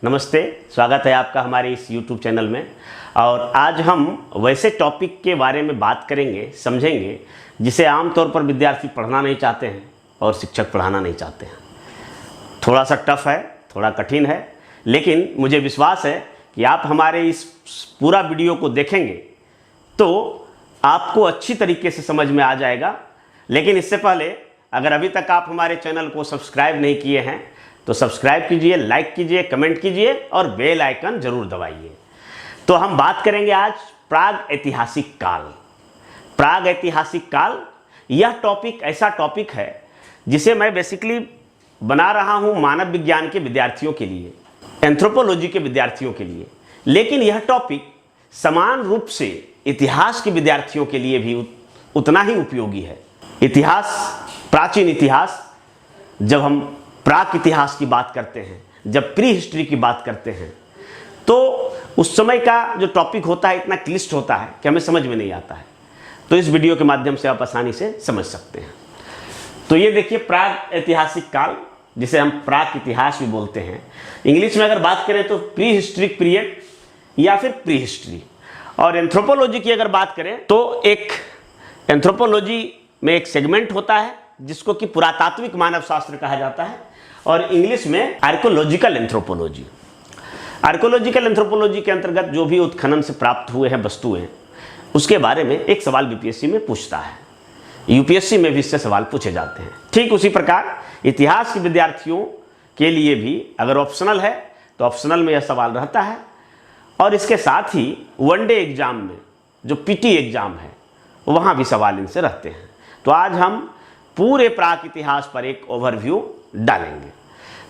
नमस्ते, स्वागत है आपका हमारे इस YouTube चैनल में। और आज हम वैसे टॉपिक के बारे में बात करेंगे, समझेंगे जिसे आमतौर पर विद्यार्थी पढ़ना नहीं चाहते हैं और शिक्षक पढ़ाना नहीं चाहते हैं। थोड़ा सा टफ है, थोड़ा कठिन है, लेकिन मुझे विश्वास है कि आप हमारे इस पूरा वीडियो को देखेंगे तो आपको अच्छी तरीके से समझ में आ जाएगा। लेकिन इससे पहले अगर अभी तक आप हमारे चैनल को सब्सक्राइब नहीं किए हैं तो सब्सक्राइब कीजिए, लाइक कीजिए, कमेंट कीजिए और बेल आइकन जरूर दबाइए। तो हम बात करेंगे आज प्राग ऐतिहासिक काल। प्राग ऐतिहासिक काल यह टॉपिक ऐसा टॉपिक है जिसे मैं बेसिकली बना रहा हूं मानव विज्ञान के विद्यार्थियों के लिए, एंथ्रोपोलॉजी के विद्यार्थियों के लिए, लेकिन यह टॉपिक समान रूप से इतिहास के विद्यार्थियों के लिए भी उतना ही उपयोगी है। इतिहास, प्राचीन इतिहास, जब हम प्राक इतिहास की बात करते हैं, जब प्री हिस्ट्री की बात करते हैं, तो उस समय का जो टॉपिक होता है इतना क्लिष्ट होता है कि हमें समझ में नहीं आता है। तो इस वीडियो के माध्यम से आप आसानी से समझ सकते हैं। तो ये देखिए प्राग ऐतिहासिक काल, जिसे हम प्राक इतिहास भी बोलते हैं। इंग्लिश में अगर बात करें तो प्री हिस्ट्रिक पीरियड या फिर प्री हिस्ट्री। और एंथ्रोपोलॉजी की अगर बात करें तो एक एंथ्रोपोलॉजी में एक सेगमेंट होता है जिसको कि पुरातात्विक मानव शास्त्र कहा जाता है, और इंग्लिश में आर्कोलॉजिकल एंथ्रोपोलॉजी। आर्कोलॉजिकल एंथ्रोपोलॉजी के अंतर्गत जो भी उत्खनन से प्राप्त हुए हैं वस्तुएं, उसके बारे में एक सवाल बीपीएससी में पूछता है। यूपीएससी में भी इससे सवाल पूछे जाते हैं। ठीक उसी प्रकार इतिहास के विद्यार्थियों के लिए भी अगर ऑप्शनल है तो ऑप्शनल में यह सवाल रहता है, और इसके साथ ही वनडे एग्जाम में जो पीटी एग्जाम है वहाँ भी सवाल इनसे रहते हैं। तो आज हम पूरे प्राक इतिहास पर एक ओवरव्यू डालेंगे।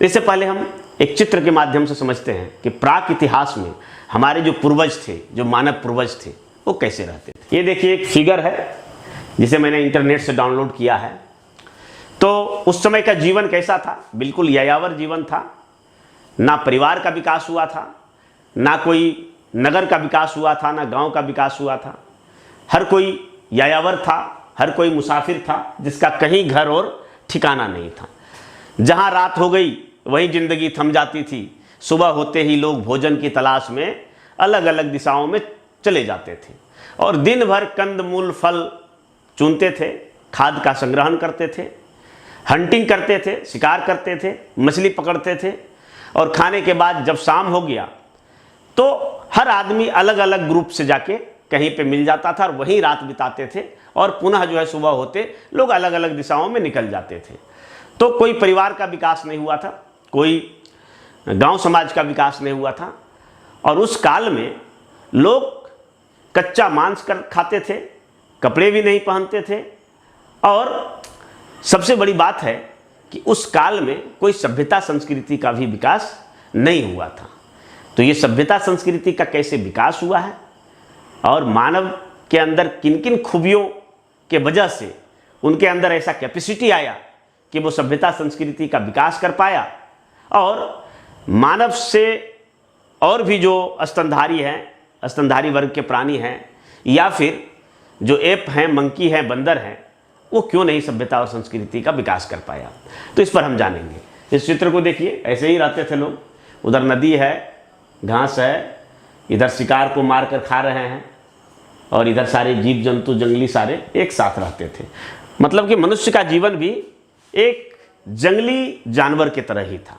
इससे पहले हम एक चित्र के माध्यम से समझते हैं कि प्राक इतिहास में हमारे जो पूर्वज थे, जो मानव पूर्वज थे, वो कैसे रहते थे। ये देखिए एक फिगर है जिसे मैंने इंटरनेट से डाउनलोड किया है। तो उस समय का जीवन कैसा था? बिल्कुल यायावर जीवन था। ना परिवार का विकास हुआ था, ना कोई नगर का विकास हुआ था, ना गांव का विकास हुआ था। हर कोई यायावर था, हर कोई मुसाफिर था जिसका कहीं घर और ठिकाना नहीं था। जहां रात हो गई वहीं जिंदगी थम जाती थी। सुबह होते ही लोग भोजन की तलाश में अलग अलग दिशाओं में चले जाते थे और दिन भर कंद मूल फल चुनते थे, खाद का संग्रहण करते थे, हंटिंग करते थे, शिकार करते थे, मछली पकड़ते थे। और खाने के बाद जब शाम हो गया तो हर आदमी अलग अलग ग्रुप से जाके कहीं पे मिल जाता था और वहीं रात बिताते थे, और पुनः जो है सुबह होते लोग अलग अलग दिशाओं में निकल जाते थे। तो कोई परिवार का विकास नहीं हुआ था, कोई गांव समाज का विकास नहीं हुआ था। और उस काल में लोग कच्चा मांस खाते थे, कपड़े भी नहीं पहनते थे, और सबसे बड़ी बात है कि उस काल में कोई सभ्यता संस्कृति का भी विकास नहीं हुआ था। तो ये सभ्यता संस्कृति का कैसे विकास हुआ है और मानव के अंदर किन किन खूबियों के वजह से उनके अंदर ऐसा कैपेसिटी आया कि वो सभ्यता संस्कृति का विकास कर पाया, और मानव से और भी जो स्तनधारी हैं, स्तनधारी वर्ग के प्राणी हैं, या फिर जो एप हैं, मंकी हैं, बंदर हैं, वो क्यों नहीं सभ्यता और संस्कृति का विकास कर पाया। तो इस पर हम जानेंगे। इस चित्र को देखिए, ऐसे ही रहते थे लोग। उधर नदी है, घास है, इधर शिकार को मार कर खा रहे हैं, और इधर सारे जीव जंतु, जंगली सारे एक साथ रहते थे। मतलब कि मनुष्य का जीवन भी एक जंगली जानवर की तरह ही था।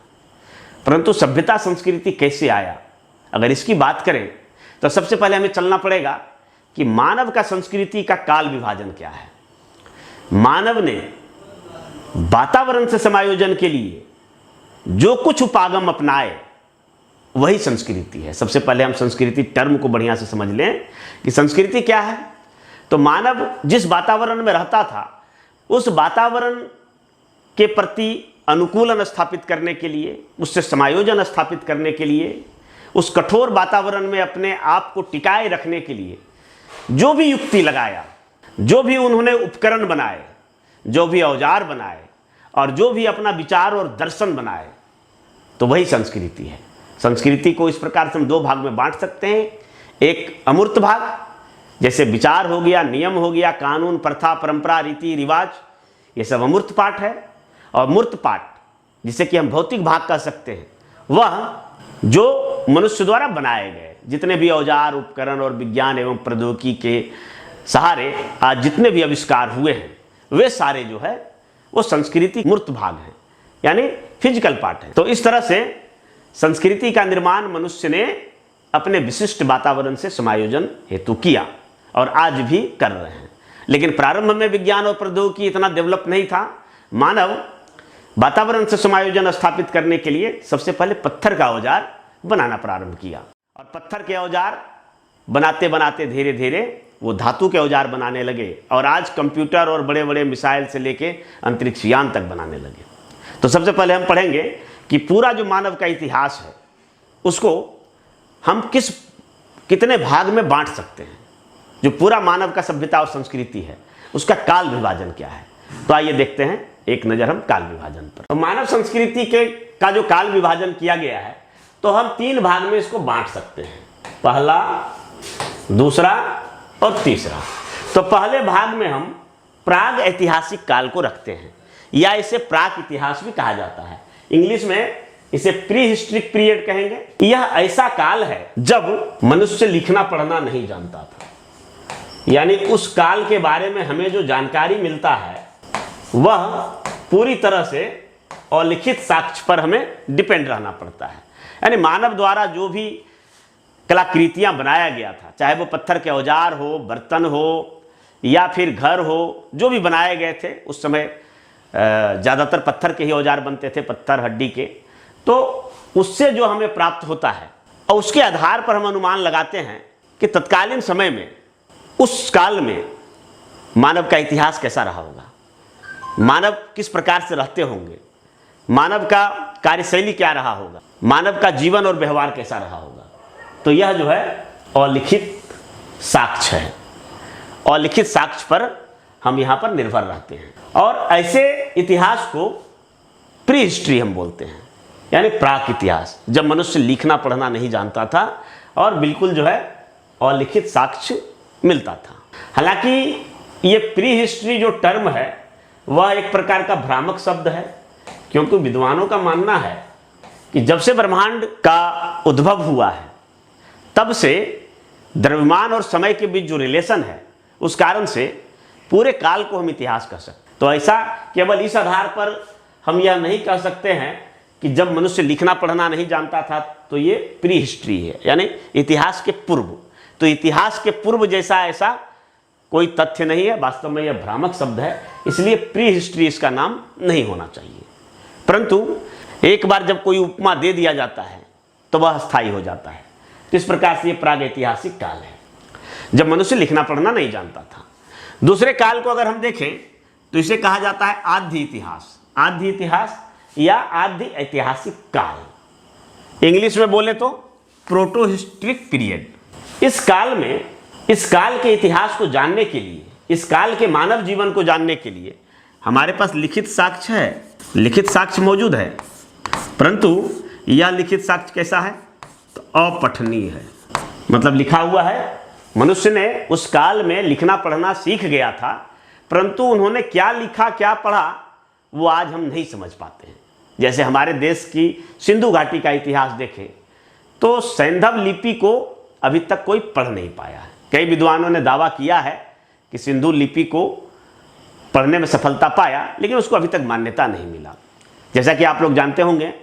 परंतु सभ्यता संस्कृति कैसे आया, अगर इसकी बात करें तो सबसे पहले हमें चलना पड़ेगा कि मानव का संस्कृति का काल विभाजन क्या है। मानव ने वातावरण से समायोजन के लिए जो कुछ उपागम अपनाए वही संस्कृति है। सबसे पहले हम संस्कृति टर्म को बढ़िया से समझ लें कि संस्कृति क्या है। तो मानव जिस वातावरण में रहता था उस वातावरण के प्रति अनुकूलन स्थापित करने के लिए, उससे समायोजन स्थापित करने के लिए, उस कठोर वातावरण में अपने आप को टिकाए रखने के लिए जो भी युक्ति लगाया, जो भी उन्होंने उपकरण बनाए, जो भी औजार बनाए, और जो भी अपना विचार और दर्शन बनाए, तो वही संस्कृति है। संस्कृति को इस प्रकार से हम दो भाग में बांट सकते हैं। एक अमूर्त भाग, जैसे विचार हो गया, नियम हो गया, कानून, प्रथा, परंपरा, रीति रिवाज, ये सब अमूर्त पाठ है। और मूर्त पाठ, जिसे कि हम भौतिक भाग कह सकते हैं, वह जो मनुष्य द्वारा बनाए गए जितने भी औजार उपकरण और विज्ञान एवं प्रौद्योगिकी के सहारे आज जितने भी आविष्कार हुए हैं वे सारे जो है वो संस्कृति मूर्त भाग हैं, यानी फिजिकल पार्ट है। तो इस तरह से संस्कृति का निर्माण मनुष्य ने अपने विशिष्ट वातावरण से समायोजन हेतु किया और आज भी कर रहे हैं। लेकिन प्रारंभ में विज्ञान और प्रौद्योगिकी इतना डेवलप नहीं था। मानव वातावरण से समायोजन स्थापित करने के लिए सबसे पहले पत्थर का औजार बनाना प्रारंभ किया और पत्थर के औजार बनाते बनाते धीरे धीरे वो धातु के औजार बनाने लगे और आज कंप्यूटर और बड़े बड़े मिसाइल से लेके अंतरिक्ष यान तक बनाने लगे। तो सबसे पहले हम पढ़ेंगे कि पूरा जो मानव का इतिहास है उसको हम कितने भाग में बांट सकते हैं। जो पूरा मानव का सभ्यता और संस्कृति है उसका काल विभाजन क्या है। तो आइए देखते हैं एक नज़र हम काल विभाजन पर। तो मानव संस्कृति का जो काल विभाजन किया गया है तो हम 3 भाग में इसको बांट सकते हैं, पहला, दूसरा और तीसरा। तो पहले भाग में हम प्राग ऐतिहासिक काल को रखते हैं या इसे प्राक इतिहास भी कहा जाता है। इंग्लिश में इसे प्री हिस्ट्रिक पीरियड कहेंगे। यह ऐसा काल है जब मनुष्य लिखना पढ़ना नहीं जानता था, यानी उस काल के बारे में हमें जो जानकारी मिलता है वह पूरी तरह से अलिखित साक्ष्य पर हमें डिपेंड रहना पड़ता है। यानी मानव द्वारा जो भी कलाकृतियां बनाया गया था, चाहे वो पत्थर के औजार हो, बर्तन हो या फिर घर हो, जो भी बनाए गए थे उस समय ज़्यादातर पत्थर के ही औजार बनते थे, पत्थर हड्डी के। तो उससे जो हमें प्राप्त होता है और उसके आधार पर हम अनुमान लगाते हैं कि तत्कालीन समय में उस काल में मानव का इतिहास कैसा रहा होगा, मानव किस प्रकार से रहते होंगे, मानव का कार्यशैली क्या रहा होगा, मानव का जीवन और व्यवहार कैसा रहा होगा। तो यह जो है अलिखित साक्ष्य है। अलिखित साक्ष्य पर हम यहाँ पर निर्भर रहते हैं और ऐसे इतिहास को प्री हिस्ट्री हम बोलते हैं, यानी प्राक इतिहास, जब मनुष्य लिखना पढ़ना नहीं जानता था और बिल्कुल जो है अलिखित साक्ष्य मिलता था। हालांकि ये प्री हिस्ट्री जो टर्म है वह एक प्रकार का भ्रामक शब्द है, क्योंकि विद्वानों का मानना है कि जब से ब्रह्मांड का उद्भव हुआ है तब से द्रव्यमान और समय के बीच जो रिलेशन है उस कारण से पूरे काल को हम इतिहास कह सकते। तो ऐसा केवल इस आधार पर हम यह नहीं कह सकते हैं कि जब मनुष्य लिखना पढ़ना नहीं जानता था तो ये प्री हिस्ट्री है, यानी इतिहास के पूर्व। तो इतिहास के पूर्व जैसा ऐसा कोई तथ्य नहीं है, वास्तव में यह भ्रामक शब्द है, इसलिए प्री हिस्ट्री इसका नाम नहीं होना चाहिए। परंतु एक बार जब कोई उपमा दे दिया जाता है तो वह स्थायी हो जाता है। तो इस प्रकार से ये प्राग ऐतिहासिक काल है जब मनुष्य लिखना पढ़ना नहीं जानता था। दूसरे काल को अगर हम देखें तो इसे कहा जाता है आद्य इतिहास। आद्य इतिहास या आद्य ऐतिहासिक काल, इंग्लिश में बोले तो प्रोटो हिस्ट्रिक पीरियड। इस काल के इतिहास को जानने के लिए, इस काल के मानव जीवन को जानने के लिए हमारे पास लिखित साक्ष्य है, लिखित साक्ष्य मौजूद है, परंतु यह लिखित साक्ष्य कैसा है तो अपठनीय है। मतलब लिखा हुआ है, मनुष्य ने उस काल में लिखना पढ़ना सीख गया था, परंतु उन्होंने क्या लिखा क्या पढ़ा वो आज हम नहीं समझ पाते हैं। जैसे हमारे देश की सिंधु घाटी का इतिहास देखें तो सैंधव लिपि को अभी तक कोई पढ़ नहीं पाया है। कई विद्वानों ने दावा किया है कि सिंधु लिपि को पढ़ने में सफलता पाया, लेकिन उसको अभी तक मान्यता नहीं मिला। जैसा कि आप लोग जानते होंगे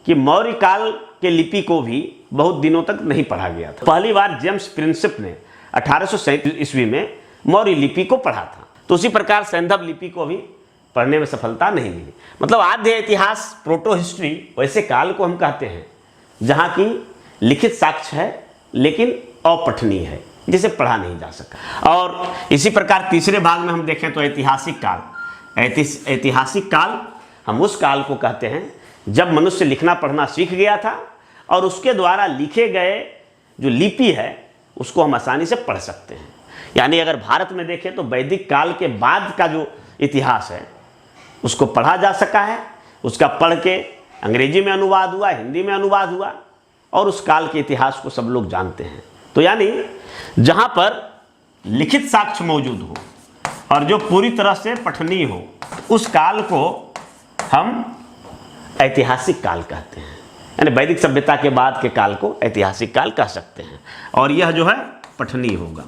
कि मौर्य काल के लिपि को भी बहुत दिनों तक नहीं पढ़ा गया था। पहली बार जेम्स प्रिंसिप ने 1837 ईस्वी में मौर्य लिपि को पढ़ा था। तो उसी प्रकार सैंधव लिपि को भी पढ़ने में सफलता नहीं मिली। मतलब आद्य इतिहास, प्रोटो हिस्ट्री, वैसे काल को हम कहते हैं जहाँ की लिखित साक्ष्य है लेकिन अपठनीय है, जिसे पढ़ा नहीं जा सका। और इसी प्रकार तीसरे भाग में हम देखें तो ऐतिहासिक काल। ऐतिहासिक काल हम उस काल को कहते हैं जब मनुष्य लिखना पढ़ना सीख गया था और उसके द्वारा लिखे गए जो लिपि है उसको हम आसानी से पढ़ सकते हैं। यानी अगर भारत में देखें तो वैदिक काल के बाद का जो इतिहास है उसको पढ़ा जा सका है, उसका पढ़ के अंग्रेजी में अनुवाद हुआ, हिंदी में अनुवाद हुआ और उस काल के इतिहास को सब लोग जानते हैं। तो यानी जहाँ पर लिखित साक्ष्य मौजूद हो और जो पूरी तरह से पठनीय हो उस काल को हम ऐतिहासिक काल कहते हैं। यानी वैदिक सभ्यता के बाद के काल को ऐतिहासिक काल कह सकते हैं, और यह जो है पठनीय होगा।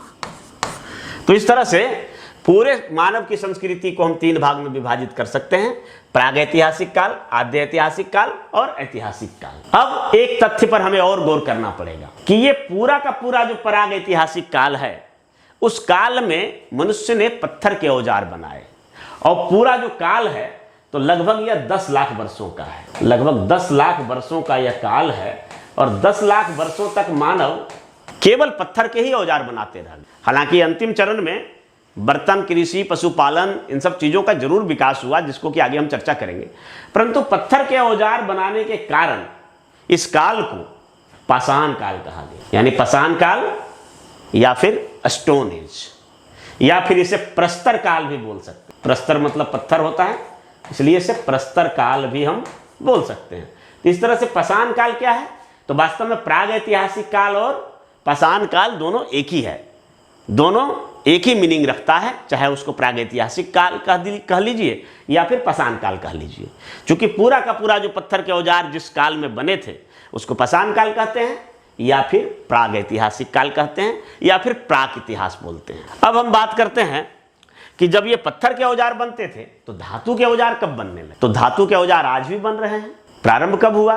तो इस तरह से पूरे मानव की संस्कृति को हम 3 भाग में विभाजित कर सकते हैं, प्रागैतिहासिक काल, आद्य ऐतिहासिक काल और ऐतिहासिक काल। अब एक तथ्य पर हमें और गौर करना पड़ेगा कि ये पूरा का पूरा जो प्रागैतिहासिक काल है, उस काल में मनुष्य ने पत्थर के औजार बनाए, और पूरा जो काल है तो लगभग यह 10 लाख वर्षों का है। लगभग 10 लाख वर्षों का यह काल है, और 10 लाख वर्षों तक मानव केवल पत्थर के ही औजार बनाते रहे। हालांकि अंतिम चरण में बर्तन, कृषि, पशुपालन, इन सब चीज़ों का जरूर विकास हुआ, जिसको कि आगे हम चर्चा करेंगे, परंतु पत्थर के औजार बनाने के कारण इस काल को पाषाण काल कहा गया। यानी पाषाण काल या फिर स्टोन एज, या फिर इसे प्रस्तर काल भी बोल सकते हैं। प्रस्तर मतलब पत्थर होता है, इसलिए इसे प्रस्तर काल भी हम बोल सकते हैं। तो इस तरह से पाषाण काल क्या है, तो वास्तव में प्रागैतिहासिक काल और पाषाण काल दोनों एक ही है, दोनों एक ही मीनिंग रखता है, चाहे उसको प्रागैतिहासिक काल कह लीजिए या फिर पाषाण काल कह लीजिए। क्योंकि पूरा का पूरा जो पत्थर के औजार जिस काल में बने थे उसको पाषाण काल कहते हैं, या फिर प्रागैतिहासिक काल कहते हैं, या फिर प्राक इतिहास बोलते हैं। अब हम बात करते हैं कि जब ये पत्थर के औजार बनते थे तो धातु के औजार कब बनने लगे। तो धातु के औजार आज भी बन रहे हैं। प्रारंभ कब हुआ,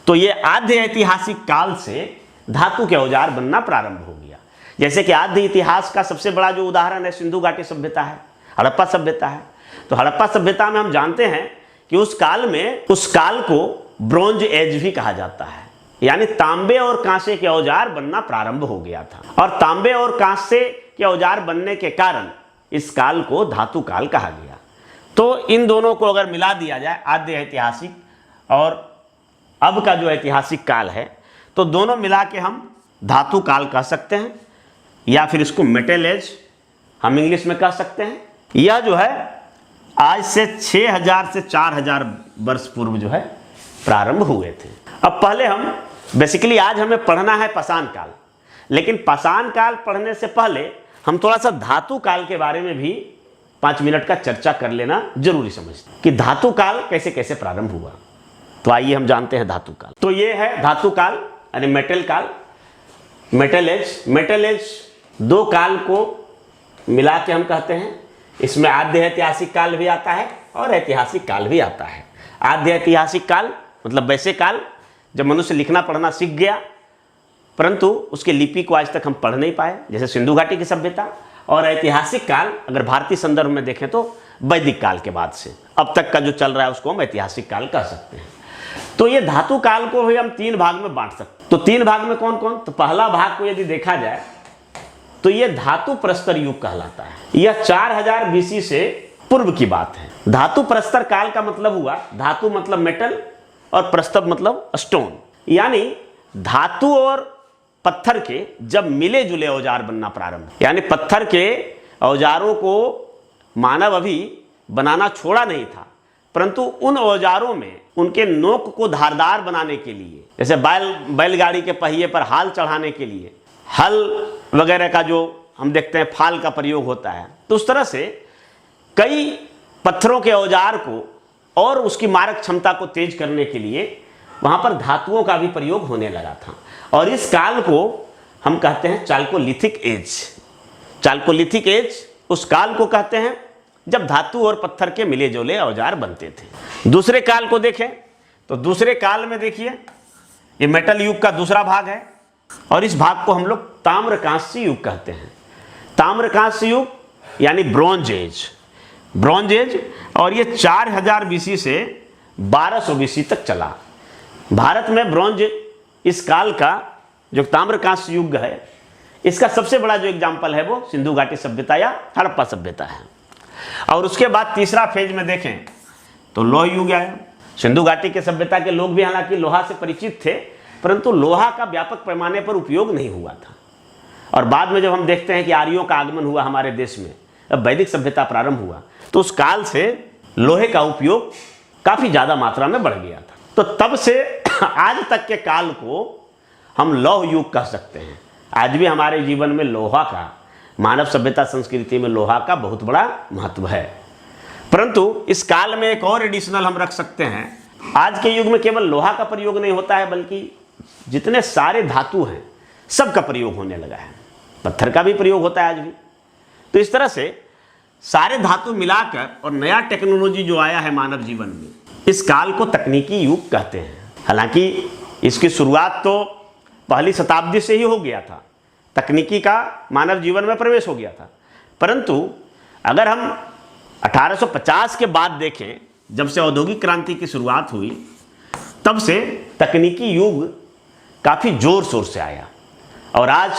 तो ये आद्य ऐतिहासिक काल से धातु के औजार बनना प्रारंभ हो गया। जैसे कि आद्य इतिहास का सबसे बड़ा जो उदाहरण है सिंधु घाटी सभ्यता है, हड़प्पा सभ्यता है। तो हड़प्पा सभ्यता में हम जानते हैं कि उस काल को ब्रोंज एज भी कहा जाता है, यानी तांबे और कांसे के औजार बनना प्रारंभ हो गया था, और तांबे और कांसे के औजार बनने के कारण इस काल को धातु काल कहा गया। तो इन दोनों को अगर मिला दिया जाए, आद्य ऐतिहासिक और अब का जो ऐतिहासिक काल है, तो दोनों मिला के हम धातु काल कह सकते हैं, या फिर इसको मेटल एज हम इंग्लिश में कह सकते हैं। यह जो है आज से 6000 से 4000 वर्ष पूर्व जो है प्रारंभ हुए थे। अब पहले हम बेसिकली आज हमें पढ़ना है पाषाण काल, लेकिन पाषाण काल पढ़ने से पहले हम थोड़ा सा धातु काल के बारे में भी 5 मिनट का चर्चा कर लेना जरूरी समझते हैं कि धातु काल कैसे कैसे प्रारंभ हुआ। तो आइए हम जानते हैं धातु काल। तो ये है धातु काल यानी मेटल काल, मेटल एज। मेटल एज 2 काल को मिला के हम कहते हैं। इसमें आद्य ऐतिहासिक काल भी आता है और ऐतिहासिक काल भी आता है। आद्य ऐतिहासिक काल मतलब वैसे काल जब मनुष्य लिखना पढ़ना सीख गया, परंतु उसके लिपि को आज तक हम पढ़ नहीं पाए, जैसे सिंधु घाटी की सभ्यता। और ऐतिहासिक काल अगर भारतीय संदर्भ में देखें तो वैदिक काल के बाद से अब तक का जो चल रहा है उसको हम ऐतिहासिक काल कह सकते हैं। तो ये धातु काल को भी हम 3 भाग में बांट सकते हैं। तो 3 भाग में कौन कौन, तो पहला भाग को यदि देखा जाए तो ये धातु प्रस्तर युग कहलाता है। यह 4000 BC से पूर्व की बात है। धातु प्रस्तर काल का मतलब हुआ, धातु मतलब मेटल और प्रस्तर मतलब स्टोन, यानी धातु और पत्थर के जब मिले जुले औजार बनना प्रारंभ, यानी पत्थर के औजारों को मानव अभी बनाना छोड़ा नहीं था, परंतु उन औजारों में उनके नोक को धारदार बनाने के लिए, जैसे बैलगाड़ी के पहिए पर हाल चढ़ाने के लिए हल वगैरह का जो हम देखते हैं फाल का प्रयोग होता है, तो उस तरह से कई पत्थरों के औजार को और उसकी मारक क्षमता को तेज करने के लिए वहां पर धातुओं का भी प्रयोग होने लगा था। और इस काल को हम कहते हैं चाल्कोलिथिक एज। चाल्कोलिथिक एज उस काल को कहते हैं जब धातु और पत्थर के मिले जुले औजार बनते थे। दूसरे काल को देखें तो दूसरे काल में देखिए ये मेटल युग का दूसरा भाग है, और इस भाग को हम लोग ताम्रकांस्य युग कहते हैं। ताम्रकांस्य युग यानी ब्रॉन्ज एज, ब्रॉन्ज एज, और ये 4000 BC से 1200 BC तक चला। भारत में ब्रॉन्ज इस काल का जो ताम्रकांस्य युग है, इसका सबसे बड़ा जो एग्जाम्पल है वो सिंधु घाटी सभ्यता या हड़प्पा सभ्यता है। और उसके बाद तीसरा फेज में देखें तो लौह युग आया। सिंधु घाटी के सभ्यता के लोग भी हालांकि लोहा से परिचित थे, परंतु लोहा का व्यापक पैमाने पर उपयोग नहीं हुआ था। और बाद में जब हम देखते हैं कि आर्यों का आगमन हुआ हमारे देश में, अब वैदिक सभ्यता प्रारंभ हुआ, तो उस काल से लोहे का उपयोग काफी ज्यादा मात्रा में बढ़ गया था। तो तब से आज तक के काल को हम लौह युग कह सकते हैं। आज भी हमारे जीवन में लोहा का, मानव सभ्यता संस्कृति में लोहा का बहुत बड़ा महत्व है। परंतु इस काल में एक और एडिशनल हम रख सकते हैं आज के युग में केवल लोहा का प्रयोग नहीं होता है, बल्कि जितने सारे धातु हैं सबका प्रयोग होने लगा है। पत्थर का भी प्रयोग होता है आज भी। तो इस तरह से सारे धातु मिलाकर और नया टेक्नोलॉजी जो आया है मानव जीवन में, इस काल को तकनीकी युग कहते हैं। हालांकि इसकी शुरुआत तो पहली शताब्दी से ही हो गया था, तकनीकी का मानव जीवन में प्रवेश हो गया था। परंतु अगर हम 1850 के बाद देखें, जब से औद्योगिक क्रांति की शुरुआत हुई, तब से तकनीकी युग काफ़ी ज़ोर शोर से आया। और आज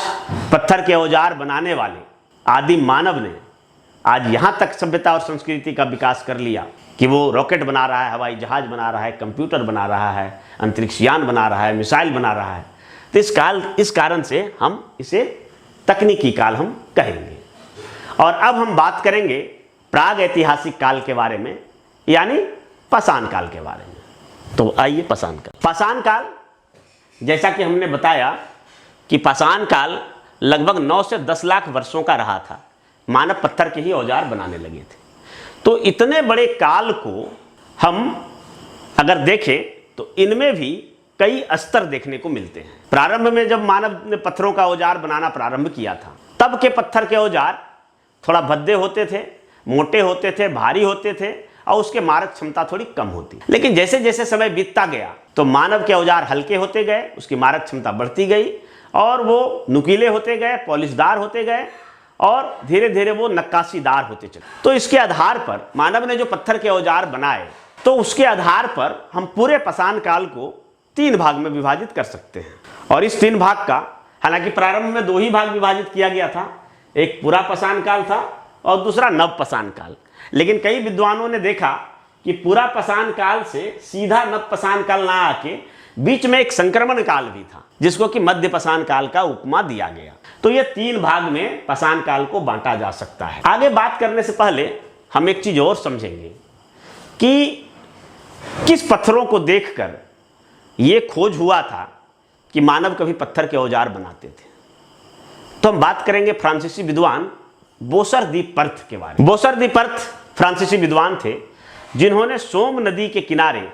पत्थर के औजार बनाने वाले आदिम मानव ने आज यहाँ तक सभ्यता और संस्कृति का विकास कर लिया कि वो रॉकेट बना रहा है, हवाई जहाज बना रहा है, कंप्यूटर बना रहा है, अंतरिक्ष यान बना रहा है, मिसाइल बना रहा है। तो इस कारण से हम इसे तकनीकी काल हम कहेंगे। और अब हम बात करेंगे प्राग ऐतिहासिक काल के बारे में, यानी पाषाण काल के बारे में। तो आइए पाषाण काल। पाषाण काल, जैसा कि हमने बताया कि पाषाण काल लगभग 9 से 10 लाख वर्षों का रहा था। मानव पत्थर के ही औजार बनाने लगे थे। तो इतने बड़े काल को हम अगर देखें तो इनमें भी कई स्तर देखने को मिलते हैं। प्रारंभ में जब मानव ने पत्थरों का औजार बनाना प्रारंभ किया था, तब के पत्थर के औजार थोड़ा भद्दे होते थे, मोटे होते थे, भारी होते थे और उसके मारक क्षमता थोड़ी कम होती। लेकिन जैसे जैसे समय बीतता गया तो मानव के औजार हल्के होते गए, उसकी मारक क्षमता बढ़ती गई और वो नुकीले होते गए, पॉलिशदार होते गए और धीरे धीरे वो नक्काशीदार होते चले। तो इसके आधार पर मानव ने जो पत्थर के औजार बनाए, तो उसके आधार पर हम पूरे पाषाण काल को 3 भाग में विभाजित कर सकते हैं। और इस 3 भाग का, हालांकि प्रारंभ में 2 ही भाग विभाजित किया गया था, एक पूरा पाषाण काल था और दूसरा नव पाषाण काल। लेकिन कई विद्वानों ने देखा कि पूरा पाषाण काल से सीधा नव पाषाण काल ना आके बीच में एक संक्रमण काल भी था, जिसको कि मध्य पाषाण काल का उपमा दिया गया। तो ये 3 भाग में पाषाण काल को बांटा जा सकता है। आगे बात करने से पहले हम एक चीज और समझेंगे कि किस पत्थरों को देखकर ये खोज हुआ था कि मानव कभी पत्थर के औजार बनाते थे। तो हम बात करेंगे फ्रांसीसी विद्वान बोसर दी पर्थ के बारे में। बोसर दी पर्थ फ्रांसीसी विद्वान थे, जिन्होंने सोम नदी के किनारे,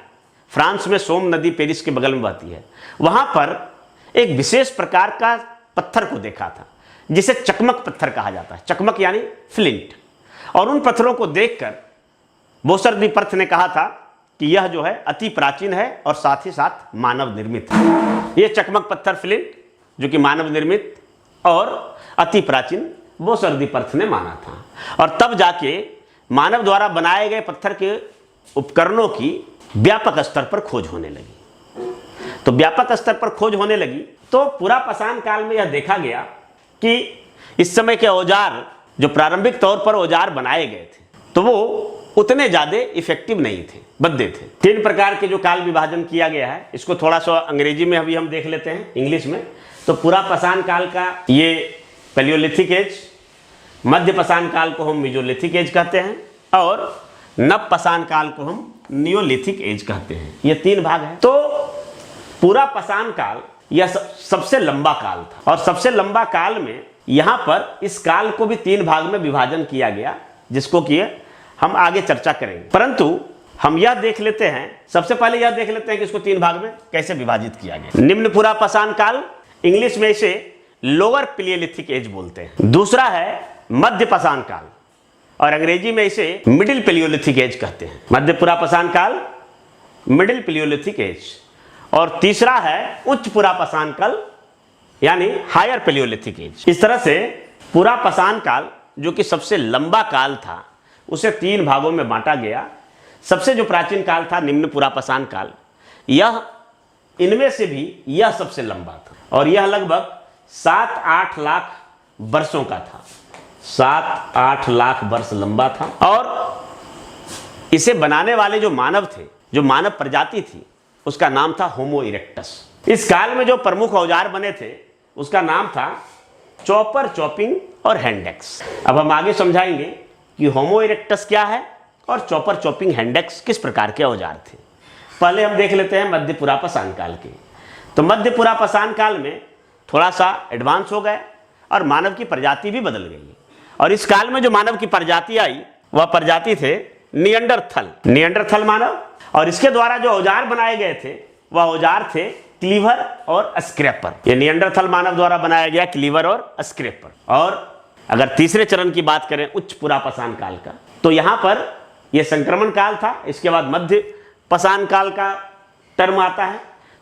फ्रांस में सोम नदी पेरिस के बगल में बहती है, वहां पर एक विशेष प्रकार का पत्थर को देखा था, जिसे चकमक पत्थर कहा जाता है। चकमक यानी फ्लिंट। और उन पत्थरों को देखकर बोसर दी पर्थ ने कहा था कि यह जो है अति प्राचीन है और साथ ही साथ मानव निर्मित है। यह चकमक पत्थर फ्लिंट जो कि मानव निर्मित और अति प्राचीन बोसर दी पर्थ ने माना था। और तब जाके मानव द्वारा बनाए गए पत्थर के उपकरणों की व्यापक स्तर पर खोज होने लगी। तो व्यापक स्तर पर खोज होने लगी तो पूरा पाषाण काल में यह देखा गया कि इस समय के औजार, जो प्रारंभिक तौर पर औजार बनाए गए थे, तो वो उतने ज़्यादा इफेक्टिव नहीं थे, भद्दे थे। 3 प्रकार के जो काल विभाजन किया गया है, इसको थोड़ा सा अंग्रेजी में अभी हम देख लेते हैं, इंग्लिश में। तो पूरा पाषाण काल का ये पैलियोलिथिक एज, मध्य पाषाण काल को हम मेसोलिथिक एज कहते हैं और नव पाषाण काल को हम नियोलिथिक एज कहते हैं। ये 3 भाग है। तो पूरा पाषाण काल यह सबसे लंबा काल था और सबसे लंबा काल में यहाँ पर इस काल को भी 3 भाग में विभाजन किया गया, जिसको कि हम आगे चर्चा करेंगे। परंतु हम यह देख लेते हैं, सबसे पहले यह देख लेते हैं कि इसको 3 भाग में कैसे विभाजित किया गया। निम्न पूरा पाषाण काल, इंग्लिश में इसे लोअर पैलियोलिथिक एज बोलते हैं। दूसरा है मध्य पाषाण काल और अंग्रेजी में इसे मिडिल पैलियोलिथिक एज कहते हैं। मध्य पूरा पाषाण काल, मिडिल पैलियोलिथिक एज। और तीसरा है उच्च पूरा पाषाण काल यानी हायर पैलियोलिथिक एज। इस तरह से पूरा पाषाण काल, जो कि सबसे लंबा काल था, उसे 3 भागों में बांटा गया। सबसे जो प्राचीन काल था निम्न पूरा पाषाण काल, यह इनमें से भी यह सबसे लंबा था और यह लगभग 7-8 लाख वर्षों का था। 7-8 लाख वर्ष लंबा था। और इसे बनाने वाले जो मानव थे, जो मानव प्रजाति थी, उसका नाम था होमो इरेक्टस। इस काल में जो प्रमुख औजार बने थे उसका नाम था चॉपर, चॉपिंग और हैंडेक्स। अब हम आगे समझाएंगे कि होमो इरेक्टस क्या है और चॉपर, चॉपिंग, हैंडेक्स किस प्रकार के औजार थे। पहले हम देख लेते हैं मध्य पूरा पाषाण काल के। तो मध्य पूरा पाषाण काल में थोड़ा सा एडवांस हो गए और मानव की प्रजाति भी बदल गई। और इस काल में जो मानव की प्रजाति आई, वह प्रजाति थे नियंडरथल मानव। और इसके द्वारा जो औजार बनाए गए थे वह औजार थे क्लीवर और स्क्रैपर। ये नियंडरथल मानव द्वारा बनाया गया क्लीवर और स्क्रैपर। और अगर तीसरे चरण की बात करें उच्च पुरापाषाण काल का, तो यहां पर यह संक्रमण काल था। इसके बाद मध्य पाषाण काल का टर्म आता है।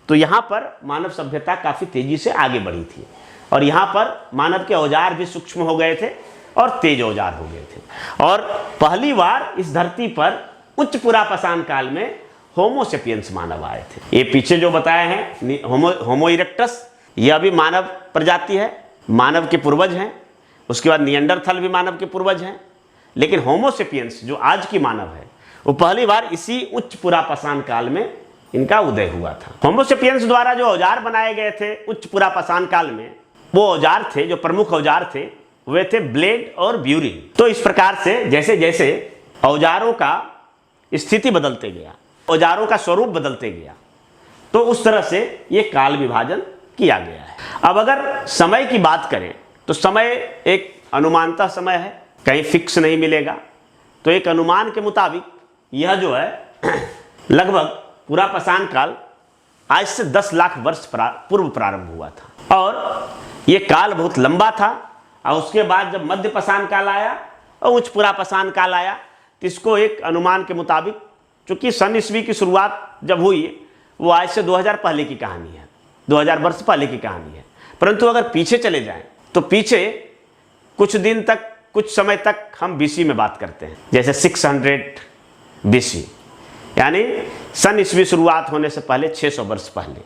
तो यहां पर मानव सभ्यता काफी तेजी से आगे बढ़ी थी और यहां पर मानव के औजार भी सूक्ष्म हो गए थे और तेज औजार हो गए थे। और पहली बार इस धरती पर उच्च पुरापाषाण काल में होमो सेपियंस मानव आए थे। ये पीछे जो बताए हैं होमो इरेक्टस, यह भी मानव प्रजाति है, मानव के पूर्वज हैं। उसके बाद नियंडरथल भी मानव के पूर्वज हैं। लेकिन होमो सेपियंस जो आज की मानव है वो पहली बार इसी उच्च पुरापाषाण काल में इनका उदय हुआ था। होमो सेपियंस द्वारा जो औजार बनाए गए थे उच्च पुरापाषाण काल में, वो औजार थे, जो प्रमुख औजार थे वे थे ब्लेड और ब्यूरिन। तो इस प्रकार से जैसे जैसे औजारों का स्थिति बदलते गया, औजारों का स्वरूप बदलते गया, तो उस तरह से ये काल विभाजन किया गया है। अब अगर समय की बात करें तो समय एक अनुमानता समय है, कहीं फिक्स नहीं मिलेगा। तो एक अनुमान के मुताबिक यह जो है लगभग पुरापाषाण काल आज से 10 लाख वर्ष पूर्व प्रारंभ हुआ था और यह काल बहुत लंबा था। और उसके बाद जब मध्य पाषाण काल आया और उच्च पुरापाषाण काल आया, तो इसको एक अनुमान के मुताबिक, चूंकि सन ईस्वी की शुरुआत जब हुई वो आज से 2000 पहले की कहानी है, 2000 वर्ष पहले की कहानी है। परंतु अगर पीछे चले जाएं तो पीछे कुछ दिन तक, कुछ समय तक हम बीसी में बात करते हैं, जैसे 600 बीसी, यानी सन ईस्वी शुरुआत होने से पहले 600 वर्ष पहले।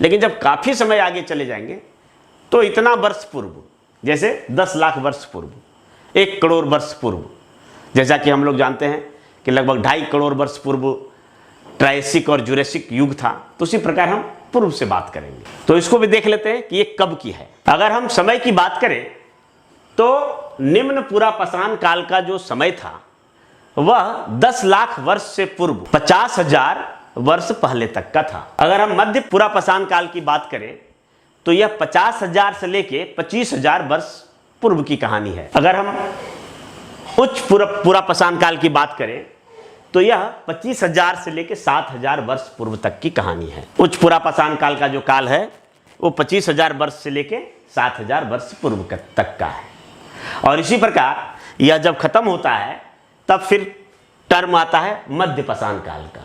लेकिन जब काफ़ी समय आगे चले जाएंगे तो इतना वर्ष पूर्व, जैसे 10 लाख वर्ष पूर्व, 1 करोड़ वर्ष पूर्व, जैसा कि हम लोग जानते हैं कि लगभग 2.5 करोड़ वर्ष पूर्व ट्रायसिक और जुरेसिक युग था। तो उसी प्रकार हम पूर्व से बात करेंगे। तो इसको भी देख लेते हैं कि ये कब की है। अगर हम समय की बात करें तो निम्न पुरापाषाण काल का जो समय था वह 10 लाख वर्ष से पूर्व 50,000 वर्ष पहले तक का था। अगर हम मध्य पुरापाषाण काल की बात करें तो यह 50,000 से लेके 25,000 वर्ष पूर्व की कहानी है। अगर हम उच्च पुरापाषाण काल की बात करें तो यह 25,000 से लेके 7,000 वर्ष पूर्व तक की कहानी है। उच्च पुरापाषाण काल का जो काल है वो 25,000 वर्ष से लेके 7,000 वर्ष पूर्व तक का है। और इसी प्रकार यह जब खत्म होता है तब फिर टर्म आता है मध्य पाषाण काल का।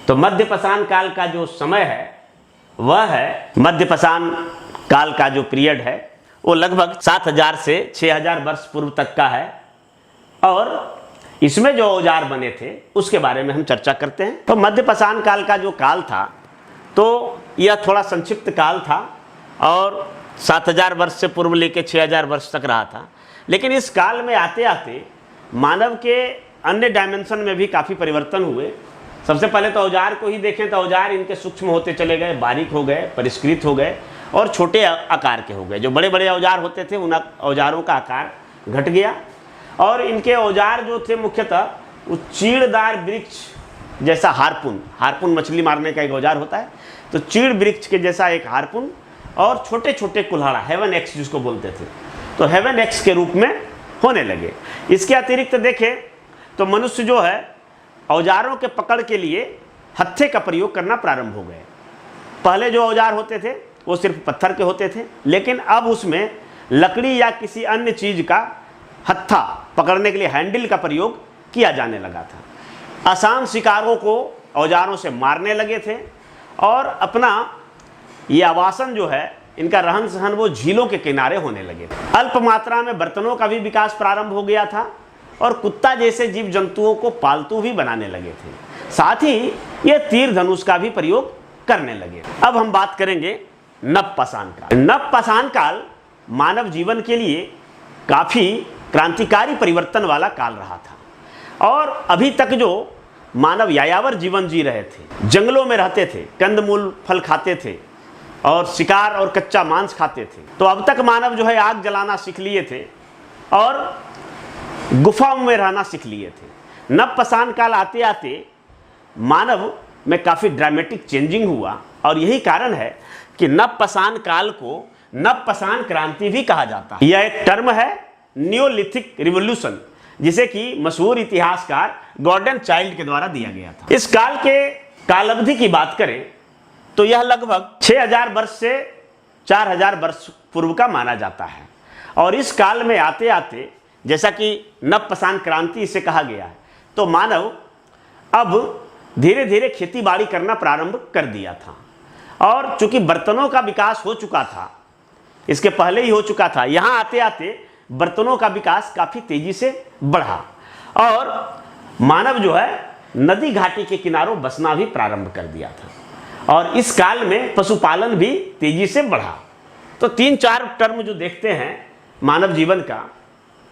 तो मध्य पाषाण काल का जो समय है वह है, मध्य पाषाण काल का जो पीरियड है वो लगभग 7,000 से 6,000 वर्ष पूर्व तक का है। और इसमें जो औजार बने थे उसके बारे में हम चर्चा करते हैं। तो मध्य पाषाण काल का जो काल था तो यह थोड़ा संक्षिप्त काल था और 7,000 वर्ष से पूर्व लेके 6,000 वर्ष तक रहा था। लेकिन इस काल में आते आते मानव के अन्य डायमेंशन में भी काफ़ी परिवर्तन हुए। सबसे पहले तो औजार को ही देखें तो औजार इनके सूक्ष्म होते चले गए, बारीक हो गए, परिष्कृत हो गए और छोटे आकार के हो गए। जो बड़े बड़े औजार होते थे उन औजारों का आकार घट गया और इनके औजार जो थे मुख्यतः वो चीड़दार वृक्ष जैसा हारपून मछली मारने का एक औजार होता है, तो चीड़ वृक्ष के जैसा एक हारपून और छोटे छोटे कुल्हाड़ा, हेवन एक्स जिसको बोलते थे, तो हेवन एक्स के रूप में होने लगे। इसके अतिरिक्त देखें तो मनुष्य जो है औजारों के पकड़ के लिए हत्थे का प्रयोग करना प्रारंभ हो गए। पहले जो औजार होते थे वो सिर्फ पत्थर के होते थे, लेकिन अब उसमें लकड़ी या किसी अन्य चीज का हत्था पकड़ने के लिए हैंडल का प्रयोग किया जाने लगा था। आसान शिकारों को औजारों से मारने लगे थे और अपना ये आवासन जो है, इनका रहन सहन वो झीलों के किनारे होने लगे थे। अल्प मात्रा में बर्तनों का भी विकास प्रारंभ हो गया था और कुत्ता जैसे जीव जंतुओं को पालतू भी बनाने लगे थे। साथ ही ये तीर धनुष का भी प्रयोग करने लगे। अब हम बात करेंगे नवपाषाण काल। नवपाषाण काल मानव जीवन के लिए काफ़ी क्रांतिकारी परिवर्तन वाला काल रहा था और अभी तक जो मानव यायावर जीवन जी रहे थे, जंगलों में रहते थे, कंदमूल फल खाते थे और शिकार और कच्चा मांस खाते थे, तो अब तक मानव जो है आग जलाना सीख लिए थे और गुफाओं में रहना सीख लिए थे। नवपाषाण काल आते आते मानव में काफ़ी ड्रामेटिक चेंजिंग हुआ और यही कारण है कि नवपाषाण काल को नवपाषाण क्रांति भी कहा जाता है। यह एक टर्म है न्योलिथिक रिवोल्यूशन, जिसे कि मशहूर इतिहासकार गॉर्डन चाइल्ड के द्वारा दिया गया था। इस काल के कालावधि की बात करें तो यह लगभग 6000 वर्ष से 4000 वर्ष पूर्व का माना जाता है। और इस काल में आते आते, जैसा कि नवपाषाण क्रांति इसे कहा गया है, तो मानव अब धीरे धीरे खेती बाड़ी करना प्रारंभ कर दिया था। और चूंकि बर्तनों का विकास हो चुका था, इसके पहले ही हो चुका था, यहाँ आते आते बर्तनों का विकास काफ़ी तेजी से बढ़ा और मानव जो है नदी घाटी के किनारों बसना भी प्रारंभ कर दिया था। और इस काल में पशुपालन भी तेजी से बढ़ा। तो 3-4 टर्म जो देखते हैं मानव जीवन का,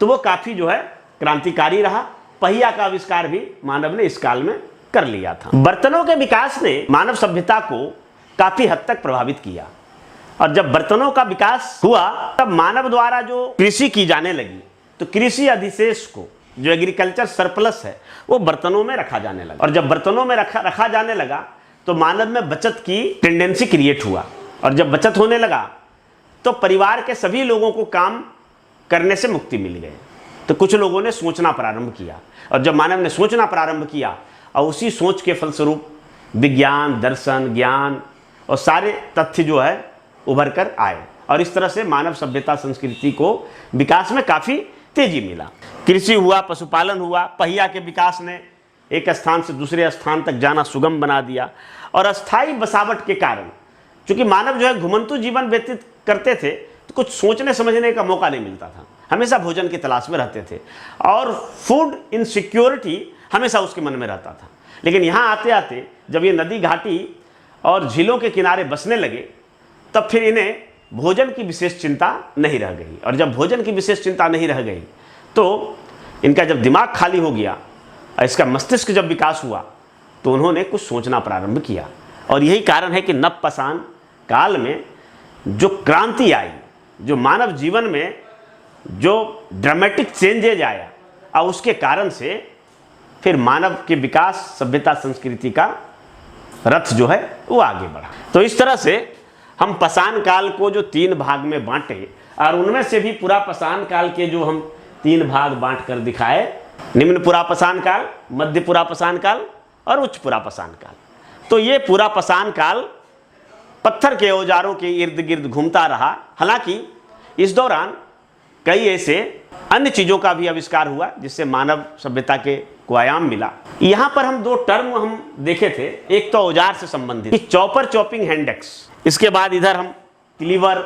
तो वो काफ़ी जो है क्रांतिकारी रहा। पहिया का आविष्कार भी मानव ने इस काल में कर लिया था। बर्तनों के विकास ने मानव सभ्यता को काफ़ी हद तक प्रभावित किया। और जब बर्तनों का विकास हुआ तब मानव द्वारा जो कृषि की जाने लगी, तो कृषि अधिशेष को, जो एग्रीकल्चर सरप्लस है, वो बर्तनों में रखा जाने लगा। और जब बर्तनों में रखा जाने लगा तो मानव में बचत की टेंडेंसी क्रिएट हुआ। और जब बचत होने लगा तो परिवार के सभी लोगों को काम करने से मुक्ति मिल गई। तो कुछ लोगों ने सोचना प्रारंभ किया। और जब मानव ने सोचना प्रारंभ किया और उसी सोच के फलस्वरूप विज्ञान, दर्शन, ज्ञान और सारे तथ्य जो है उभर कर आए। और इस तरह से मानव सभ्यता संस्कृति को विकास में काफ़ी तेजी मिला। कृषि हुआ, पशुपालन हुआ, पहिया के विकास ने एक स्थान से दूसरे स्थान तक जाना सुगम बना दिया। और अस्थायी बसावट के कारण, चूंकि मानव जो है घुमंतु जीवन व्यतीत करते थे, तो कुछ सोचने समझने का मौका नहीं मिलता था, हमेशा भोजन की तलाश में रहते थे और फूड इनसिक्योरिटी हमेशा उसके मन में रहता था। लेकिन यहाँ आते आते जब ये नदी घाटी और झीलों के किनारे बसने लगे, तब फिर इन्हें भोजन की विशेष चिंता नहीं रह गई। और जब भोजन की विशेष चिंता नहीं रह गई तो इनका जब दिमाग खाली हो गया और इसका मस्तिष्क जब विकास हुआ, तो उन्होंने कुछ सोचना प्रारंभ किया। और यही कारण है कि नवपाषाण काल में जो क्रांति आई, जो मानव जीवन में जो ड्रामेटिक चेंजेज आया, और उसके कारण से फिर मानव के विकास, सभ्यता, संस्कृति का रथ जो है वो आगे बढ़ा। तो इस तरह से हम पाषाण काल को जो 3 भाग में बांटे, और उनमें से भी पुरापाषाण काल के जो हम 3 भाग बांट कर दिखाए, निम्न पुरापाषाण काल, मध्य पुरापाषाण काल और उच्च पुरापाषाण काल। तो ये पुरापाषाण काल पत्थर के औजारों के इर्द गिर्द घूमता रहा। हालांकि इस दौरान कई ऐसे अन्य चीज़ों का भी आविष्कार हुआ जिससे मानव सभ्यता को आयाम मिला। यहाँ पर हम 2 टर्म हम देखे थे। एक तो औजार से संबंधित, चॉपर, चॉपिंग हैंड एक्स। इसके बाद इधर हम cleaver,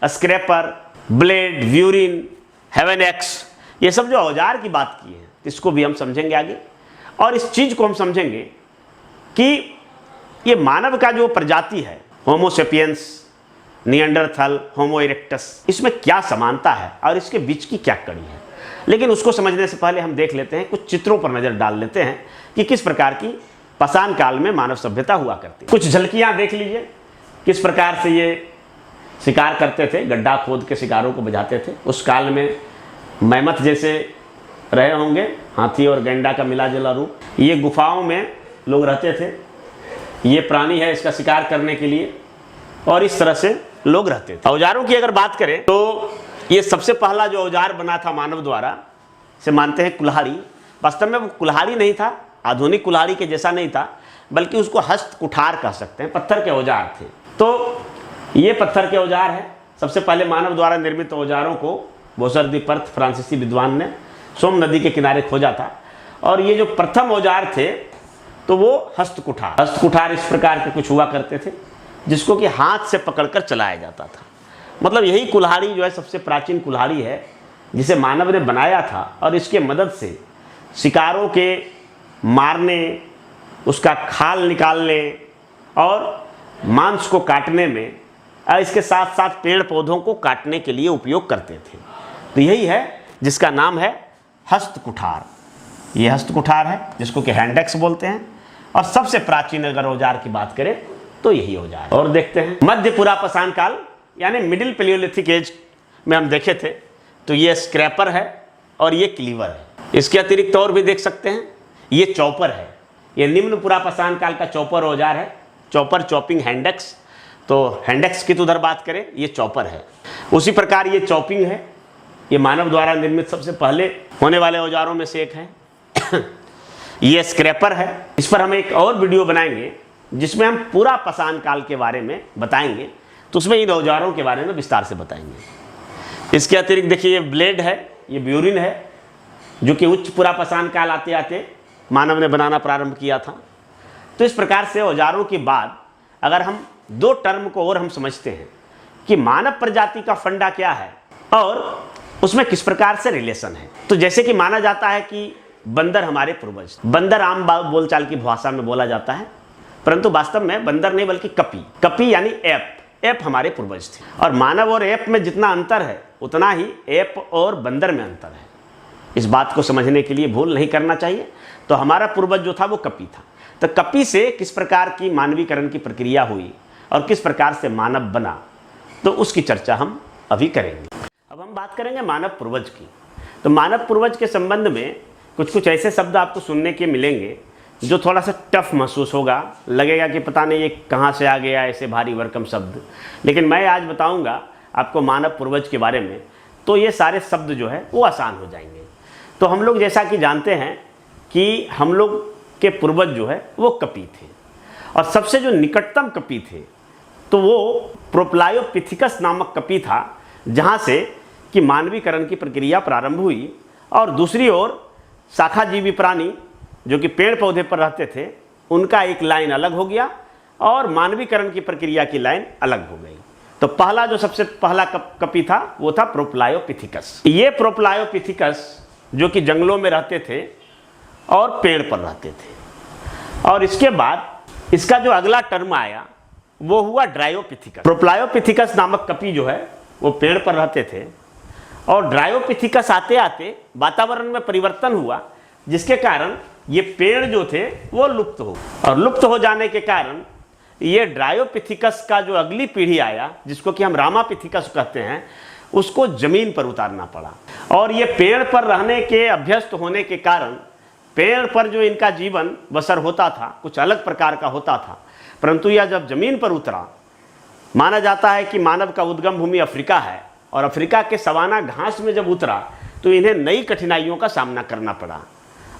scraper, blade, burin, hand axe, ये सब जो औजार की बात की है, इसको भी हम समझेंगे आगे। और इस चीज़ को हम समझेंगे कि ये मानव का जो प्रजाति है, होमो सेपियंस, निएंडरथल, होमो इरेक्टस, इसमें क्या समानता है और इसके बीच की क्या कड़ी है। लेकिन उसको समझने से पहले हम देख लेते हैं, कुछ चित्रों पर नज़र डाल लेते हैं कि किस प्रकार की पाषाण काल में मानव सभ्यता हुआ करती। कुछ झलकियाँ देख लीजिए, किस प्रकार से ये शिकार करते थे, गड्ढा खोद के शिकारों को बजाते थे। उस काल में मैमथ जैसे रहे होंगे, हाथी और गैंडा का मिला जुला रूप। ये गुफाओं में लोग रहते थे, ये प्राणी है इसका शिकार करने के लिए, और इस तरह से लोग रहते थे। औजारों की अगर बात करें तो ये सबसे पहला जो औजार बना था मानव द्वारा, से मानते हैं कुल्हाड़ी। वास्तव में वो कुल्हाड़ी नहीं था, आधुनिक कुल्हाड़ी के जैसा नहीं था, बल्कि उसको हस्त कुठार कह सकते हैं, पत्थर के औजार थे। तो ये पत्थर के औजार है। सबसे पहले मानव द्वारा निर्मित औजारों को बोसर दी पर्थ फ्रांसीसी विद्वान ने सोम नदी के किनारे खोजा था। और ये जो प्रथम औजार थे तो वो हस्तकुठार इस प्रकार के कुछ हुआ करते थे, जिसको कि हाथ से पकड़कर चलाया जाता था। मतलब यही कुल्हाड़ी जो है सबसे प्राचीन कुल्हाड़ी है जिसे मानव ने बनाया था। और इसके मदद से शिकारों के मारने, उसका खाल निकालने और मांस को काटने में, और इसके साथ साथ पेड़ पौधों को काटने के लिए उपयोग करते थे। तो यही है जिसका नाम है हस्तकुठार। ये हस्तकुठार है जिसको कि हैंड एक्स बोलते हैं। और सबसे प्राचीन अगर औजार की बात करें तो यही औजार है। और देखते हैं मध्य पुरापाषाण काल यानी मिडिल पेलियोलिथिक एज में हम देखे थे तो ये स्क्रैपर है और ये क्लीवर है। इसके अतिरिक्त और भी देख सकते हैं, ये चॉपर है। ये निम्न पुरापाषाण काल का चॉपर औजार है, चॉपर, चॉपिंग हैंड एक्स। तो हैंड एक्स की तो उधर बात करें, ये चॉपर है। उसी प्रकार ये चॉपिंग है, ये मानव द्वारा निर्मित सबसे पहले होने वाले औजारों में से एक है। ये स्क्रैपर है। इस पर हम एक और वीडियो बनाएंगे जिसमें हम पूरा पाषाण काल के बारे में बताएंगे, तो उसमें इन औजारों के बारे में विस्तार से बताएंगे। इसके अतिरिक्त देखिए, ये ब्लेड है, ये ब्यूरिन है, जो कि उच्च पूरा पाषाण काल आते आते मानव ने बनाना प्रारंभ किया था। तो इस प्रकार से औजारों के बाद अगर हम दो टर्म को और हम समझते हैं कि मानव प्रजाति का फंडा क्या है और उसमें किस प्रकार से रिलेशन है। तो जैसे कि माना जाता है कि बंदर हमारे पूर्वज, बंदर आम बोलचाल की भाषा में बोला जाता है, परंतु वास्तव में बंदर नहीं बल्कि कपी, कपी यानी एप हमारे पूर्वज थे। और मानव और एप में जितना अंतर है उतना ही एप और बंदर में अंतर है। इस बात को समझने के लिए भूल नहीं करना चाहिए। तो हमारा पूर्वज जो था वो कपी था। तो कपी से किस प्रकार की मानवीकरण की प्रक्रिया हुई और किस प्रकार से मानव बना, तो उसकी चर्चा हम अभी करेंगे। अब हम बात करेंगे मानव पूर्वज की। तो मानव पूर्वज के संबंध में कुछ ऐसे शब्द आपको सुनने के मिलेंगे जो थोड़ा सा टफ महसूस होगा, लगेगा कि पता नहीं ये कहाँ से आ गया ऐसे भारी भरकम शब्द। लेकिन मैं आज बताऊंगा आपको मानव पूर्वज के बारे में, तो ये सारे शब्द जो है वो आसान हो जाएंगे। तो हम लोग जैसा कि जानते हैं कि हम लोग के पूर्वज जो है वो कपी थे, और सबसे जो निकटतम कपी थे तो वो प्रोप्लायोपिथिकस नामक कपी था, जहाँ से कि मानवीकरण की प्रक्रिया प्रारंभ हुई। और दूसरी ओर शाखाजीवी प्राणी जो कि पेड़ पौधे पर रहते थे, उनका एक लाइन अलग हो गया और मानवीकरण की प्रक्रिया की लाइन अलग हो गई। तो पहला जो सबसे पहला कपी था वो था प्रोप्लायोपिथिकस। ये प्रोप्लायोपिथिकस जो कि जंगलों में रहते थे और पेड़ पर रहते थे। और इसके बाद इसका जो अगला टर्म आया वो हुआ ड्रायोपिथिकस। प्रोप्लायोपिथिकस नामक कपी जो है वो पेड़ पर रहते थे, और ड्रायोपिथिकस आते आते वातावरण में परिवर्तन हुआ, जिसके कारण ये पेड़ जो थे वो लुप्त हो गए। और लुप्त हो जाने के कारण ये ड्रायोपिथिकस का जो अगली पीढ़ी आया, जिसको कि हम रामापिथिकस कहते हैं, उसको जमीन पर उतारना पड़ा। और ये पेड़ पर रहने के अभ्यस्त होने के कारण पेड़ पर जो इनका जीवन बसर होता था कुछ अलग प्रकार का होता था, परंतु यह जब जमीन पर उतरा, माना जाता है कि मानव का उद्गम भूमि अफ्रीका है, और अफ्रीका के सवाना घास में जब उतरा तो इन्हें नई कठिनाइयों का सामना करना पड़ा।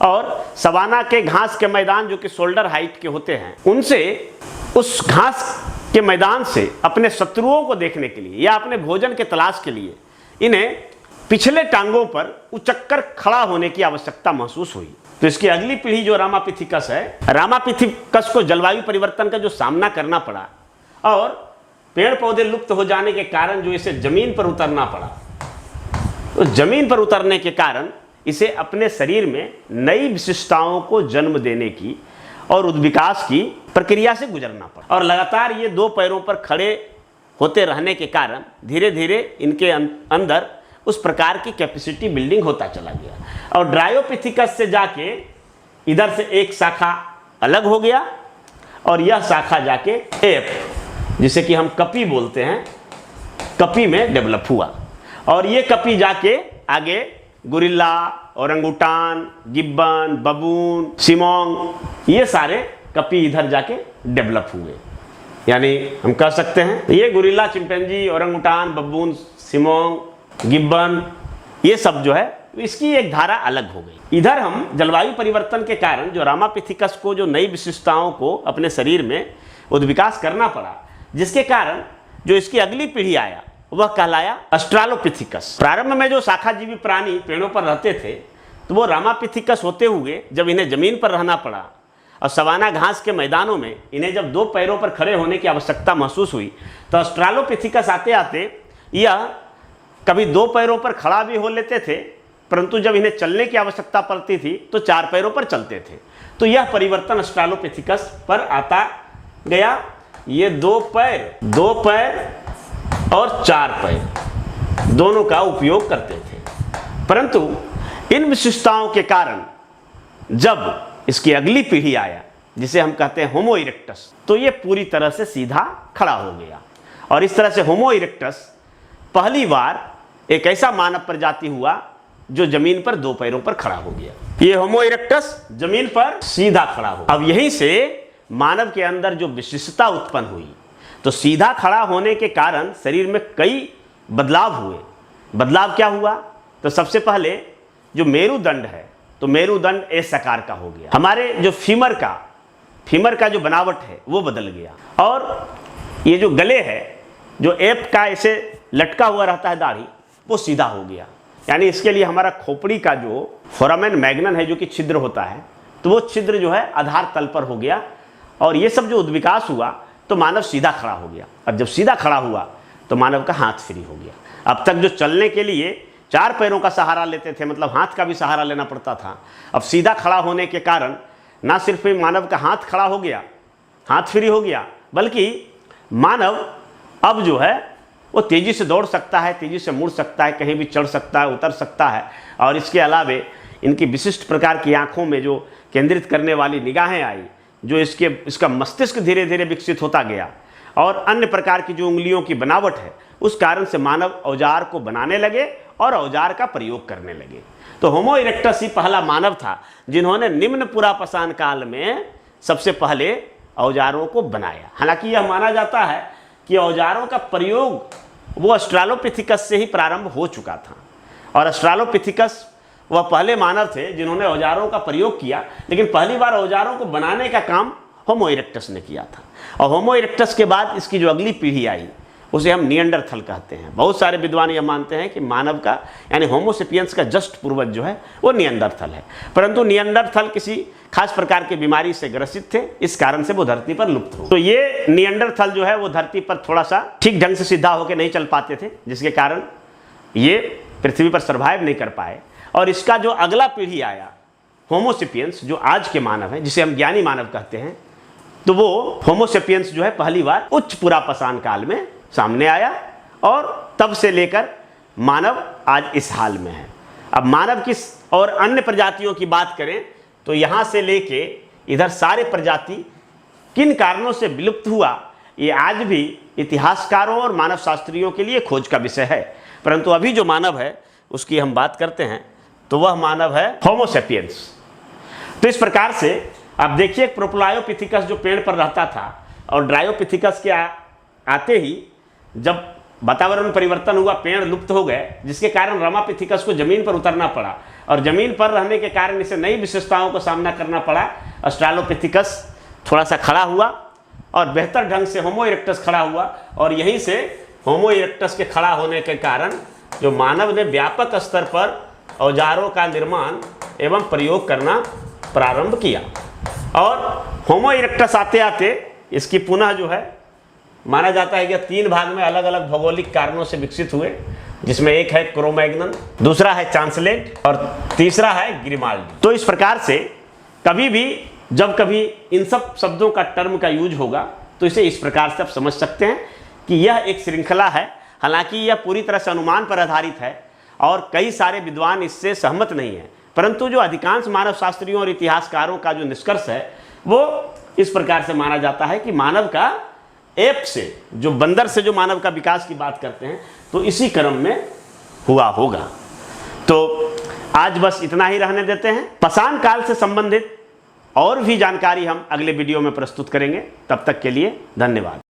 और सवाना के घास के मैदान जो कि शोल्डर हाइट के होते हैं, उनसे उस घास के मैदान से अपने शत्रुओं को देखने के लिए या अपने भोजन के तलाश के लिए इन्हें पिछले टांगों पर उचक्कर खड़ा होने की आवश्यकता महसूस हुई। तो इसकी अगली पीढ़ी जो रामापिथिकस है, रामापिथिकस को जलवायु परिवर्तन का जो सामना करना पड़ा और पेड़ पौधे लुप्त हो जाने के कारण जो इसे जमीन पर उतरना पड़ा, तो जमीन पर उतरने के कारण इसे अपने शरीर में नई विशिष्टताओं को जन्म देने की और विकास की प्रक्रिया से गुजरना पड़ा। और लगातार ये दो पैरों पर खड़े होते रहने के कारण धीरे धीरे इनके अंदर उस प्रकार की कैपेसिटी बिल्डिंग होता चला गया। और ड्रायोपिथिकस से जाके इधर से एक शाखा अलग हो गया, और यह शाखा जाके एप, जिसे कि हम कपी बोलते हैं, कपी में डेवलप हुआ। और ये कपी जाके आगे गुरिल्ला, ओरंगुटान, गिब्बन, बबून, सिमोंग, ये सारे कपी इधर जाके डेवलप हुए। यानी हम कह सकते हैं ये gorilla, chimpanzee, orangutan, baboon, siamang, gibbon, ये सब जो है इसकी एक धारा अलग हो गई। इधर हम जलवायु परिवर्तन के कारण जो रामापिथिकस को जो नई विशिष्टताओं को अपने शरीर में उद्विकास करना पड़ा, जिसके कारण जो इसकी अगली पीढ़ी आया वह कहलाया ऑस्ट्रालोपिथिकस। प्रारंभ में जो शाखाजीवी प्राणी पेड़ों पर रहते थे, तो वो रामापिथिकस होते हुए जब इन्हें जमीन पर रहना पड़ा और सवाना घास के मैदानों में इन्हें जब दो पैरों पर खड़े होने की आवश्यकता महसूस हुई, तो ऑस्ट्रालोपिथिकस आते आते यह कभी दो पैरों पर खड़ा भी हो लेते थे, परंतु जब इन्हें चलने की आवश्यकता पड़ती थी तो चार पैरों पर चलते थे। तो यह परिवर्तन ऑस्ट्रालोपिथिकस पर आता गया। ये दो पैर और चार पैर दोनों का उपयोग करते थे, परंतु इन विशिष्टताओं के कारण जब इसकी अगली पीढ़ी आया, जिसे हम कहते हैं होमो इरेक्टस, तो ये पूरी तरह से सीधा खड़ा हो गया। और इस तरह से होमो इरेक्टस पहली बार एक ऐसा मानव प्रजाति हुआ जो जमीन पर दो पैरों पर खड़ा हो गया। ये होमो इरेक्टस जमीन पर सीधा खड़ा हो। अब यहीं से मानव के अंदर जो विशिष्टता उत्पन्न हुई, तो सीधा खड़ा होने के कारण शरीर में कई बदलाव हुए। बदलाव क्या हुआ तो सबसे पहले जो मेरुदंड है, तो मेरुदंड एस आकार का हो गया। हमारे जो फीमर का जो बनावट है वो बदल गया, और ये जो गले है, जो एप का ऐसे लटका हुआ रहता है दाढ़ी, वो सीधा हो गया। यानी इसके लिए हमारा खोपड़ी का जो फोरामेन मैग्नम है, जो कि छिद्र होता है, तो वो छिद्र जो है आधार तल पर हो गया, और ये सब जो उद्विकास हुआ तो मानव सीधा खड़ा हो गया। और जब सीधा खड़ा हुआ तो मानव का हाथ फ्री हो गया। अब तक जो चलने के लिए 4 पैरों का सहारा लेते थे, मतलब हाथ का भी सहारा लेना पड़ता था, अब सीधा खड़ा होने के कारण ना सिर्फ मानव का हाथ खड़ा हो गया, हाथ फ्री हो गया, बल्कि मानव अब जो है वो तेज़ी से दौड़ सकता है, तेज़ी से मुड़ सकता है, कहीं भी चढ़ सकता है, उतर सकता है। और इसके अलावे इनकी विशिष्ट प्रकार की आँखों में जो केंद्रित करने वाली निगाहें आई, जो इसका मस्तिष्क धीरे धीरे विकसित होता गया, और अन्य प्रकार की जो उंगलियों की बनावट है, उस कारण से मानव औजार को बनाने लगे और औजार का प्रयोग करने लगे। तो होमो इरेक्टस ही पहला मानव था जिन्होंने निम्न पुरापसान काल में सबसे पहले औजारों को बनाया। हालांकि यह माना जाता है कि औजारों का प्रयोग वो ऑस्ट्रालोपिथिकस से ही प्रारंभ हो चुका था, और ऑस्ट्रालोपिथिकस वह पहले मानव थे जिन्होंने औजारों का प्रयोग किया, लेकिन पहली बार औजारों को बनाने का काम होमो इरेक्टस ने किया था। और होमो इरेक्टस के बाद इसकी जो अगली पीढ़ी आई उसे हम निएंडरथल कहते हैं। बहुत सारे विद्वान यह मानते हैं कि मानव का यानी होमो सेपियंस का जस्ट पूर्वज जो है वो निएंडरथल है, परंतु निएंडरथल किसी खास प्रकार की बीमारी से ग्रसित थे, इस कारण से वो धरती पर लुप्त हो। तो ये निएंडरथल जो है वो धरती पर थोड़ा सा ठीक ढंग से सीधा होकर नहीं चल पाते थे, जिसके कारण ये पृथ्वी पर सर्वाइव नहीं कर पाए। और इसका जो अगला पीढ़ी आया होमो सेपियंस, जो आज के मानव है, जिसे हम ज्ञानी मानव कहते हैं, तो वो होमो सेपियंस जो है पहली बार उच्च पुरापसान काल में सामने आया, और तब से लेकर मानव आज इस हाल में है। अब मानव की और अन्य प्रजातियों की बात करें तो यहाँ से लेके इधर सारे प्रजाति किन कारणों से विलुप्त हुआ, ये आज भी इतिहासकारों और मानव शास्त्रियों के लिए खोज का विषय है। परंतु अभी जो मानव है उसकी हम बात करते हैं, तो वह मानव है होमो सेपियंस। तो इस प्रकार से आप देखिए, प्रोप्लायोपिथिकस जो पेड़ पर रहता था, और ड्रायोपिथिकस के आते ही जब वातावरण में परिवर्तन हुआ, पेड़ लुप्त हो गए, जिसके कारण रमापिथिकस को जमीन पर उतरना पड़ा, और जमीन पर रहने के कारण इसे नई विशेषताओं का सामना करना पड़ा। ऑस्ट्रालोपिथिकस थोड़ा सा खड़ा हुआ और बेहतर ढंग से होमो इरेक्टस खड़ा हुआ, और यहीं से होमो इरेक्टस के खड़ा होने के कारण जो मानव ने व्यापक स्तर पर औजारों का निर्माण एवं प्रयोग करना प्रारंभ किया। और होमो इरेक्टस आते आते इसकी पुनः जो है माना जाता है कि 3 भाग में अलग अलग भौगोलिक कारणों से विकसित हुए, जिसमें एक है क्रोमैग्नन, दूसरा है चांसलेट, और तीसरा है ग्रिमाल्डी। तो इस प्रकार से कभी भी जब कभी इन सब शब्दों का टर्म का यूज होगा तो इसे इस प्रकार से आप समझ सकते हैं कि यह एक श्रृंखला है। हालांकि यह पूरी तरह से अनुमान पर आधारित है और कई सारे विद्वान इससे सहमत नहीं हैं, परंतु जो अधिकांश मानव शास्त्रियों और इतिहासकारों का जो निष्कर्ष है वो इस प्रकार से माना जाता है कि मानव का एप से, जो बंदर से जो मानव का विकास की बात करते हैं, तो इसी क्रम में हुआ होगा। तो आज बस इतना ही रहने देते हैं। पाषाण काल से संबंधित और भी जानकारी हम अगले वीडियो में प्रस्तुत करेंगे। तब तक के लिए धन्यवाद।